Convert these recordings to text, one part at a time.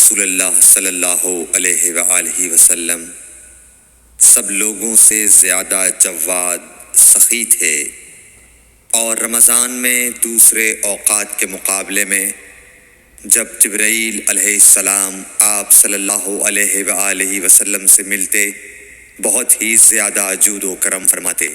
رسول اللہ صلی اللہ علیہ وآلہ وسلم سب لوگوں سے زیادہ جواد سخی تھے، اور رمضان میں دوسرے اوقات کے مقابلے میں جب جبرائیل علیہ السلام آپ صلی اللہ علیہ وآلہ وسلم سے ملتے بہت ہی زیادہ جود و کرم فرماتے۔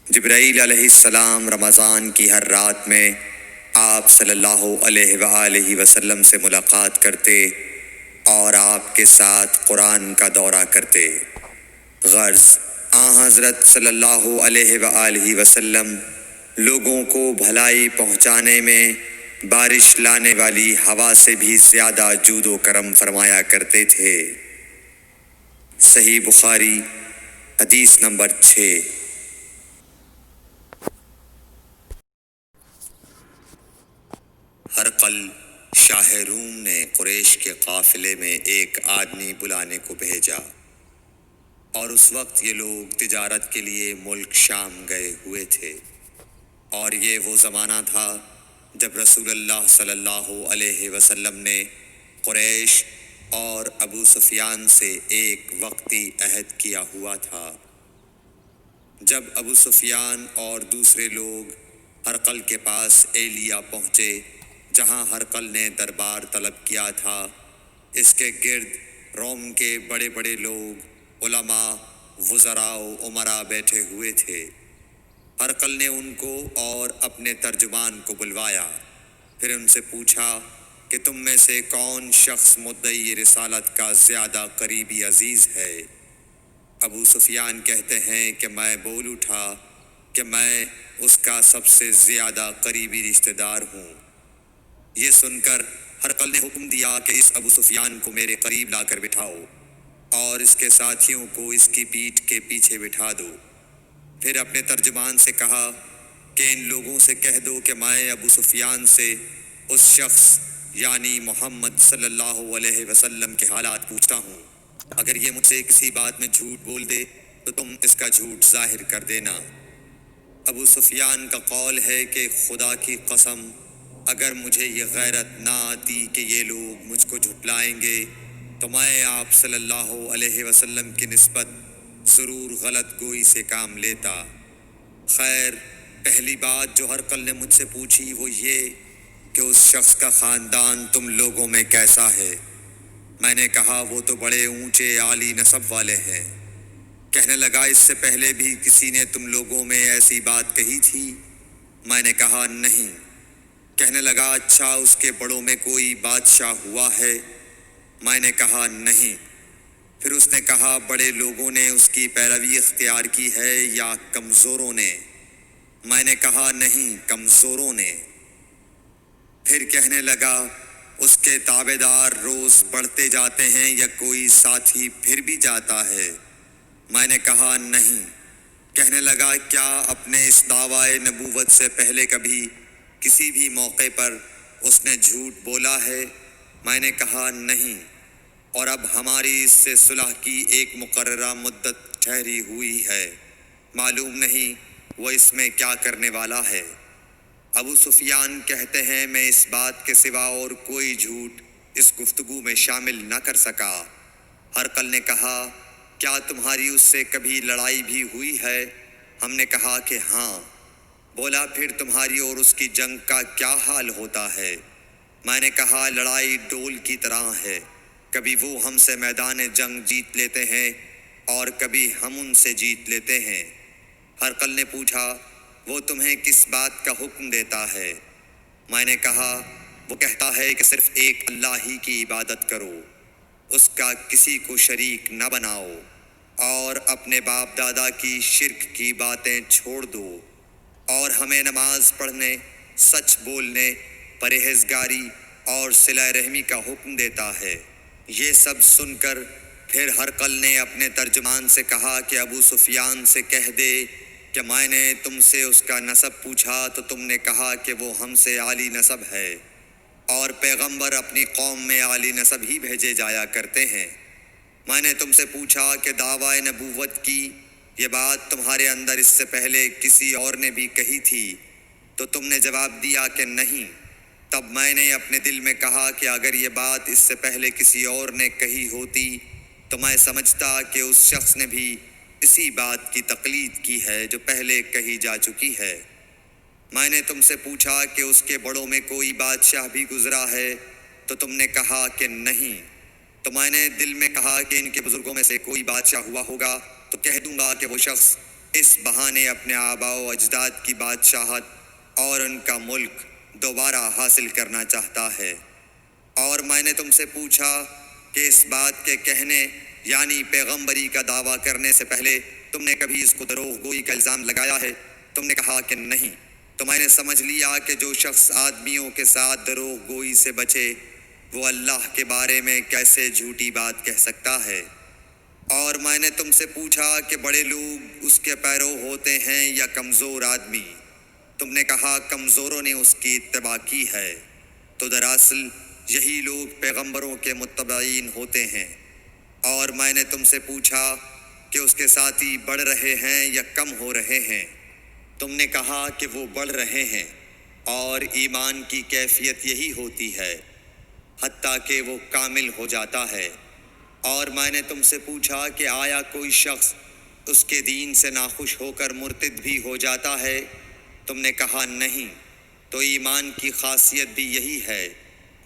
جبرائیل علیہ السلام رمضان کی ہر رات میں آپ صلی اللہ علیہ وآلہ وسلم سے ملاقات کرتے اور آپ کے ساتھ قرآن کا دورہ کرتے۔ غرض حضرت صلی اللہ علیہ وآلہ وسلم لوگوں کو بھلائی پہنچانے میں بارش لانے والی ہوا سے بھی زیادہ جود و کرم فرمایا کرتے تھے۔ صحیح بخاری حدیث نمبر 6۔ ہرقل شاہ روم نے قریش کے قافلے میں ایک آدمی بلانے کو بھیجا، اور اس وقت یہ لوگ تجارت کے لیے ملک شام گئے ہوئے تھے، اور یہ وہ زمانہ تھا جب رسول اللہ صلی اللہ علیہ وسلم نے قریش اور ابو سفیان سے ایک وقتی عہد کیا ہوا تھا۔ جب ابو سفیان اور دوسرے لوگ ہرقل کے پاس ایلیا پہنچے جہاں ہرقل نے دربار طلب کیا تھا، اس کے گرد روم کے بڑے بڑے لوگ، علماء، وزراء و امراء بیٹھے ہوئے تھے۔ ہرقل نے ان کو اور اپنے ترجمان کو بلوایا، پھر ان سے پوچھا کہ تم میں سے کون شخص مدعی رسالت کا زیادہ قریبی عزیز ہے؟ ابو سفیان کہتے ہیں کہ میں بول اٹھا کہ میں اس کا سب سے زیادہ قریبی رشتہ دار ہوں۔ یہ سن کر ہرقل نے حکم دیا کہ اس ابو سفیان کو میرے قریب لا کر بٹھاؤ اور اس کے ساتھیوں کو اس کی پیٹھ کے پیچھے بٹھا دو۔ پھر اپنے ترجمان سے کہا کہ ان لوگوں سے کہہ دو کہ میں ابو سفیان سے اس شخص یعنی محمد صلی اللہ علیہ وسلم کے حالات پوچھتا ہوں۔ اگر یہ مجھ سے کسی بات میں جھوٹ بول دے تو تم اس کا جھوٹ ظاہر کر دینا۔ ابو سفیان کا قول ہے کہ خدا کی قسم اگر مجھے یہ غیرت نہ آتی کہ یہ لوگ مجھ کو جھٹلائیں گے تو میں آپ صلی اللہ علیہ وسلم کی نسبت ضرور غلط گوئی سے کام لیتا۔ خیر، پہلی بات جو ہرقل نے مجھ سے پوچھی وہ یہ کہ اس شخص کا خاندان تم لوگوں میں کیسا ہے؟ میں نے کہا وہ تو بڑے اونچے عالی نسب والے ہیں۔ کہنے لگا اس سے پہلے بھی کسی نے تم لوگوں میں ایسی بات کہی تھی؟ میں نے کہا نہیں۔ کہنے لگا اچھا اس کے بڑوں میں کوئی بادشاہ ہوا ہے؟ میں نے کہا نہیں۔ پھر اس نے کہا بڑے لوگوں نے اس کی پیروی اختیار کی ہے یا کمزوروں نے؟ میں نے کہا نہیں، کمزوروں نے۔ پھر کہنے لگا اس کے تابعدار روز بڑھتے جاتے ہیں یا کوئی ساتھی پھر بھی جاتا ہے؟ میں نے کہا نہیں۔ کہنے لگا کیا اپنے اس دعویٰ نبوت سے پہلے کبھی کسی بھی موقع پر اس نے جھوٹ بولا ہے؟ میں نے کہا نہیں، اور اب ہماری اس سے صلح کی ایک مقررہ مدت ٹھہری ہوئی ہے، معلوم نہیں وہ اس میں کیا کرنے والا ہے۔ ابو سفیان کہتے ہیں میں اس بات کے سوا اور کوئی جھوٹ اس گفتگو میں شامل نہ کر سکا۔ ہرقل نے کہا کیا تمہاری اس سے کبھی لڑائی بھی ہوئی ہے؟ ہم نے کہا کہ ہاں۔ بولا پھر تمہاری اور اس کی جنگ کا کیا حال ہوتا ہے؟ میں نے کہا لڑائی ڈول کی طرح ہے، کبھی وہ ہم سے میدان جنگ جیت لیتے ہیں اور کبھی ہم ان سے جیت لیتے ہیں۔ ہرقل نے پوچھا وہ تمہیں کس بات کا حکم دیتا ہے؟ میں نے کہا وہ کہتا ہے کہ صرف ایک اللہ ہی کی عبادت کرو، اس کا کسی کو شریک نہ بناؤ، اور اپنے باپ دادا کی شرک کی باتیں چھوڑ دو، اور ہمیں نماز پڑھنے، سچ بولنے، پرہیزگاری اور صلہ رحمی کا حکم دیتا ہے۔ یہ سب سن کر پھر ہرقل نے اپنے ترجمان سے کہا کہ ابو سفیان سے کہہ دے کہ میں نے تم سے اس کا نسب پوچھا تو تم نے کہا کہ وہ ہم سے عالی نسب ہے، اور پیغمبر اپنی قوم میں عالی نسب ہی بھیجے جایا کرتے ہیں۔ میں نے تم سے پوچھا کہ دعویٰ نبوت کی یہ بات تمہارے اندر اس سے پہلے کسی اور نے بھی کہی تھی تو تم نے جواب دیا کہ نہیں۔ تب میں نے اپنے دل میں کہا کہ اگر یہ بات اس سے پہلے کسی اور نے کہی ہوتی تو میں سمجھتا کہ اس شخص نے بھی اسی بات کی تقلید کی ہے جو پہلے کہی جا چکی ہے۔ میں نے تم سے پوچھا کہ اس کے بڑوں میں کوئی بادشاہ بھی گزرا ہے تو تم نے کہا کہ نہیں۔ تو میں نے دل میں کہا کہ ان کے بزرگوں میں سے کوئی بادشاہ ہوا ہوگا تو کہہ دوں گا کہ وہ شخص اس بہانے اپنے آباء و اجداد کی بادشاہت اور ان کا ملک دوبارہ حاصل کرنا چاہتا ہے۔ اور میں نے تم سے پوچھا کہ اس بات کے کہنے یعنی پیغمبری کا دعویٰ کرنے سے پہلے تم نے کبھی اس کو دروغ گوئی کا الزام لگایا ہے؟ تم نے کہا کہ نہیں۔ تو میں نے سمجھ لیا کہ جو شخص آدمیوں کے ساتھ دروغ گوئی سے بچے وہ اللہ کے بارے میں کیسے جھوٹی بات کہہ سکتا ہے۔ اور میں نے تم سے پوچھا کہ بڑے لوگ اس کے پیرو ہوتے ہیں یا کمزور آدمی؟ تم نے کہا کمزوروں نے اس کی اتباع کی ہے۔ تو دراصل یہی لوگ پیغمبروں کے متبعین ہوتے ہیں۔ اور میں نے تم سے پوچھا کہ اس کے ساتھی بڑھ رہے ہیں یا کم ہو رہے ہیں؟ تم نے کہا کہ وہ بڑھ رہے ہیں، اور ایمان کی کیفیت یہی ہوتی ہے حتیٰ کہ وہ کامل ہو جاتا ہے۔ اور میں نے تم سے پوچھا کہ آیا کوئی شخص اس کے دین سے ناخوش ہو کر مرتد بھی ہو جاتا ہے؟ تم نے کہا نہیں۔ تو ایمان کی خاصیت بھی یہی ہے،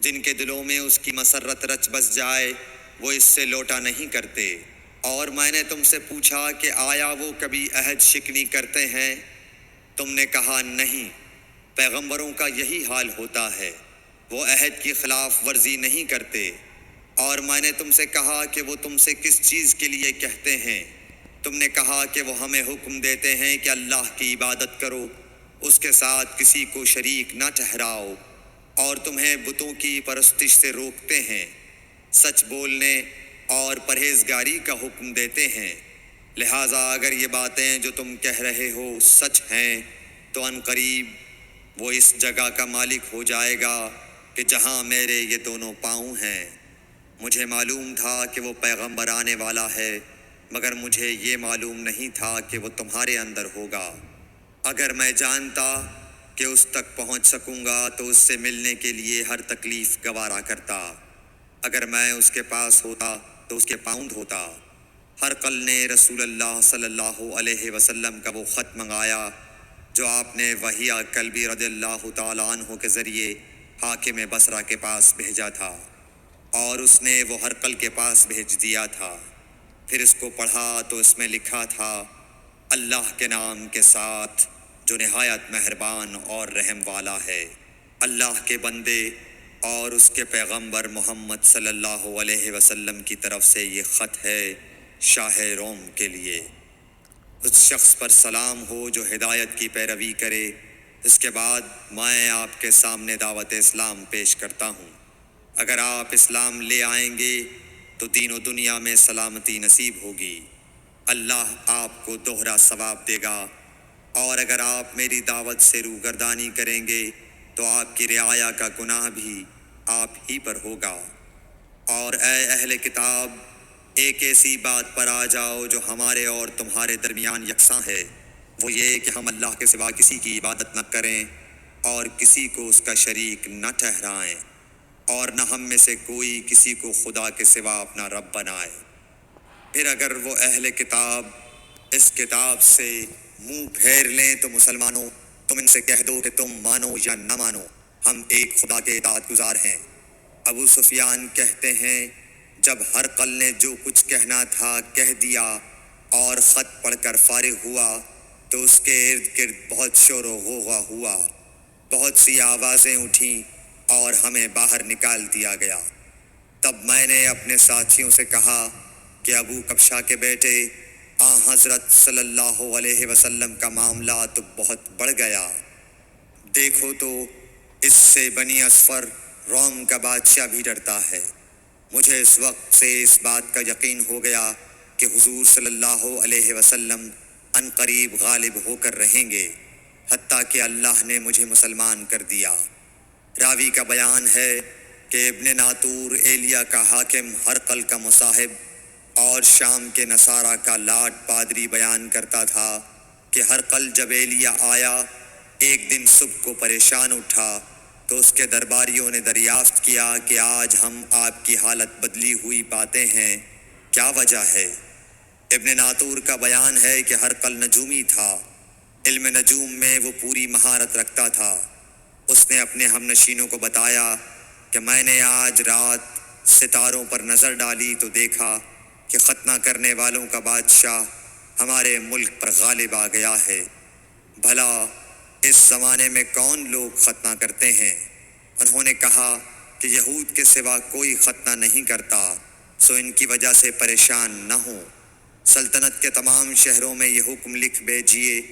جن کے دلوں میں اس کی مسرت رچ بس جائے وہ اس سے لوٹا نہیں کرتے۔ اور میں نے تم سے پوچھا کہ آیا وہ کبھی عہد شکنی کرتے ہیں؟ تم نے کہا نہیں۔ پیغمبروں کا یہی حال ہوتا ہے، وہ عہد کی خلاف ورزی نہیں کرتے۔ اور میں نے تم سے کہا کہ وہ تم سے کس چیز کے لیے کہتے ہیں؟ تم نے کہا کہ وہ ہمیں حکم دیتے ہیں کہ اللہ کی عبادت کرو، اس کے ساتھ کسی کو شریک نہ ٹھہراؤ، اور تمہیں بتوں کی پرستش سے روکتے ہیں، سچ بولنے اور پرہیزگاری کا حکم دیتے ہیں۔ لہٰذا اگر یہ باتیں جو تم کہہ رہے ہو سچ ہیں تو ان قریب وہ اس جگہ کا مالک ہو جائے گا کہ جہاں میرے یہ دونوں پاؤں ہیں۔ مجھے معلوم تھا کہ وہ پیغمبر آنے والا ہے، مگر مجھے یہ معلوم نہیں تھا کہ وہ تمہارے اندر ہوگا۔ اگر میں جانتا کہ اس تک پہنچ سکوں گا تو اس سے ملنے کے لیے ہر تکلیف گوارا کرتا۔ اگر میں اس کے پاس ہوتا تو اس کے پاؤں دھوتا۔ ہرقل نے رسول اللہ صلی اللہ علیہ وسلم کا وہ خط منگایا جو آپ نے وحیہ کلبی رضی اللہ تعالیٰ عنہ کے ذریعے حاکم بصرہ کے پاس بھیجا تھا، اور اس نے وہ ہرقل کے پاس بھیج دیا تھا۔ پھر اس کو پڑھا تو اس میں لکھا تھا، اللہ کے نام کے ساتھ جو نہایت مہربان اور رحم والا ہے۔ اللہ کے بندے اور اس کے پیغمبر محمد صلی اللہ علیہ وسلم کی طرف سے یہ خط ہے شاہ روم کے لیے۔ اس شخص پر سلام ہو جو ہدایت کی پیروی کرے۔ اس کے بعد میں آپ کے سامنے دعوت اسلام پیش کرتا ہوں۔ اگر آپ اسلام لے آئیں گے تو دین و دنیا میں سلامتی نصیب ہوگی، اللہ آپ کو دوہرا ثواب دے گا۔ اور اگر آپ میری دعوت سے روگردانی کریں گے تو آپ کی رعایا کا گناہ بھی آپ ہی پر ہوگا۔ اور اے اہل کتاب، ایک ایسی بات پر آ جاؤ جو ہمارے اور تمہارے درمیان یکساں ہے، وہ یہ کہ ہم اللہ کے سوا کسی کی عبادت نہ کریں اور کسی کو اس کا شریک نہ ٹھہرائیں، اور نہ ہم میں سے کوئی کسی کو خدا کے سوا اپنا رب بنائے۔ پھر اگر وہ اہل کتاب اس کتاب سے منہ پھیر لیں تو مسلمانوں، تم ان سے کہہ دو کہ تم مانو یا نہ مانو، ہم ایک خدا کے اطاعت گزار ہیں۔ ابو سفیان کہتے ہیں، جب ہرقل نے جو کچھ کہنا تھا کہہ دیا اور خط پڑھ کر فارغ ہوا تو اس کے ارد گرد بہت شور و غوغا ہوا، بہت سی آوازیں اٹھیں اور ہمیں باہر نکال دیا گیا۔ تب میں نے اپنے ساتھیوں سے کہا کہ ابو کبشہ کے بیٹے حضرت صلی اللہ علیہ وسلم کا معاملہ تو بہت بڑھ گیا۔ دیکھو تو اس سے بنی اصفر روم کا بادشاہ بھی ڈرتا ہے۔ مجھے اس وقت سے اس بات کا یقین ہو گیا کہ حضور صلی اللہ علیہ وسلم ان قریب غالب ہو کر رہیں گے، حتیٰ کہ اللہ نے مجھے مسلمان کر دیا۔ راوی کا بیان ہے کہ ابن ناطور ایلیا کا حاکم ہرقل کا مصاحب اور شام کے نصارہ کا لاٹ پادری بیان کرتا تھا کہ ہرقل جب ایلیا آیا ایک دن صبح کو پریشان اٹھا تو اس کے درباریوں نے دریافت کیا کہ آج ہم آپ کی حالت بدلی ہوئی پاتے ہیں، کیا وجہ ہے؟ ابن ناطور کا بیان ہے کہ ہرقل نجومی تھا، علم نجوم میں وہ پوری مہارت رکھتا تھا۔ اس نے اپنے ہم نشینوں کو بتایا کہ میں نے آج رات ستاروں پر نظر ڈالی تو دیکھا کہ ختنہ کرنے والوں کا بادشاہ ہمارے ملک پر غالب آ گیا ہے۔ بھلا اس زمانے میں کون لوگ ختنہ کرتے ہیں؟ انہوں نے کہا کہ یہود کے سوا کوئی ختنہ نہیں کرتا، سو ان کی وجہ سے پریشان نہ ہوں۔ سلطنت کے تمام شہروں میں یہ حکم لکھ بھیجیے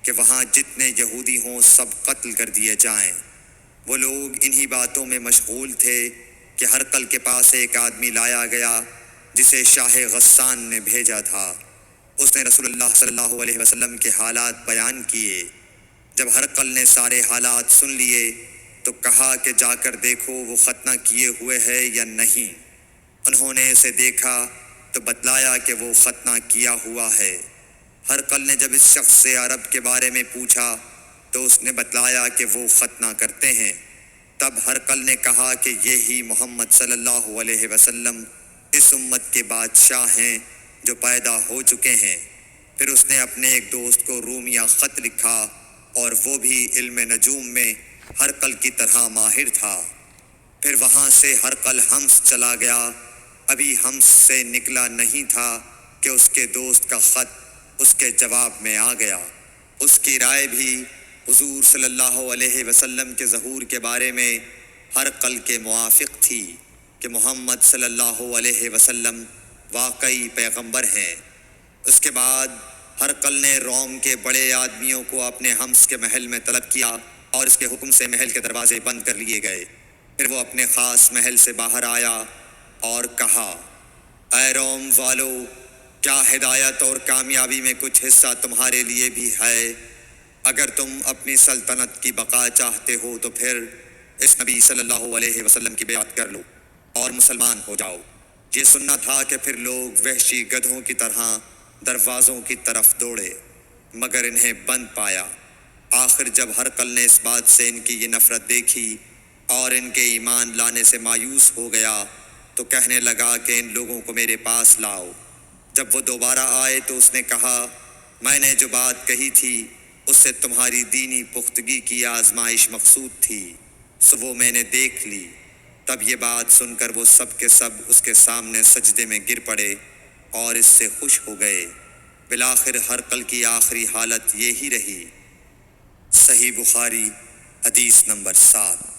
کہ وہاں جتنے یہودی ہوں سب قتل کر دیے جائیں۔ وہ لوگ انہی باتوں میں مشغول تھے کہ ہرقل کے پاس ایک آدمی لایا گیا جسے شاہ غسان نے بھیجا تھا۔ اس نے رسول اللہ صلی اللہ علیہ وسلم کے حالات بیان کیے۔ جب ہرقل نے سارے حالات سن لیے تو کہا کہ جا کر دیکھو وہ ختنہ کیے ہوئے ہے یا نہیں۔ انہوں نے اسے دیکھا تو بتلایا کہ وہ ختنہ کیا ہوا ہے۔ ہرقل نے جب اس شخص سے عرب کے بارے میں پوچھا تو اس نے بتلایا کہ وہ ختنہ کرتے ہیں۔ تب ہرقل نے کہا کہ یہی محمد صلی اللہ علیہ وسلم اس امت کے بادشاہ ہیں جو پیدا ہو چکے ہیں۔ پھر اس نے اپنے ایک دوست کو رومیہ خط لکھا اور وہ بھی علم نجوم میں ہرقل کی طرح ماہر تھا۔ پھر وہاں سے ہرقل حمص چلا گیا۔ ابھی حمص سے نکلا نہیں تھا کہ اس کے دوست کا خط اس کے جواب میں آ گیا۔ اس کی رائے بھی حضور صلی اللہ علیہ وسلم کے ظہور کے بارے میں ہرقل کے موافق تھی کہ محمد صلی اللہ علیہ وسلم واقعی پیغمبر ہیں۔ اس کے بعد ہرقل نے روم کے بڑے آدمیوں کو اپنے حمص کے محل میں طلب کیا اور اس کے حکم سے محل کے دروازے بند کر لیے گئے۔ پھر وہ اپنے خاص محل سے باہر آیا اور کہا، اے روم والو، کیا ہدایت اور کامیابی میں کچھ حصہ تمہارے لیے بھی ہے؟ اگر تم اپنی سلطنت کی بقا چاہتے ہو تو پھر اس نبی صلی اللہ علیہ وسلم کی بیعت کر لو اور مسلمان ہو جاؤ۔ یہ سننا تھا کہ پھر لوگ وحشی گدھوں کی طرح دروازوں کی طرف دوڑے، مگر انہیں بند پایا۔ آخر جب ہرقل نے اس بات سے ان کی یہ نفرت دیکھی اور ان کے ایمان لانے سے مایوس ہو گیا تو کہنے لگا کہ ان لوگوں کو میرے پاس لاؤ۔ جب وہ دوبارہ آئے تو اس نے کہا، میں نے جو بات کہی تھی اس سے تمہاری دینی پختگی کی آزمائش مقصود تھی، سو وہ میں نے دیکھ لی۔ تب یہ بات سن کر وہ سب کے سب اس کے سامنے سجدے میں گر پڑے اور اس سے خوش ہو گئے۔ بالآخر ہرقل کی آخری حالت یہی رہی۔ صحیح بخاری حدیث نمبر 7۔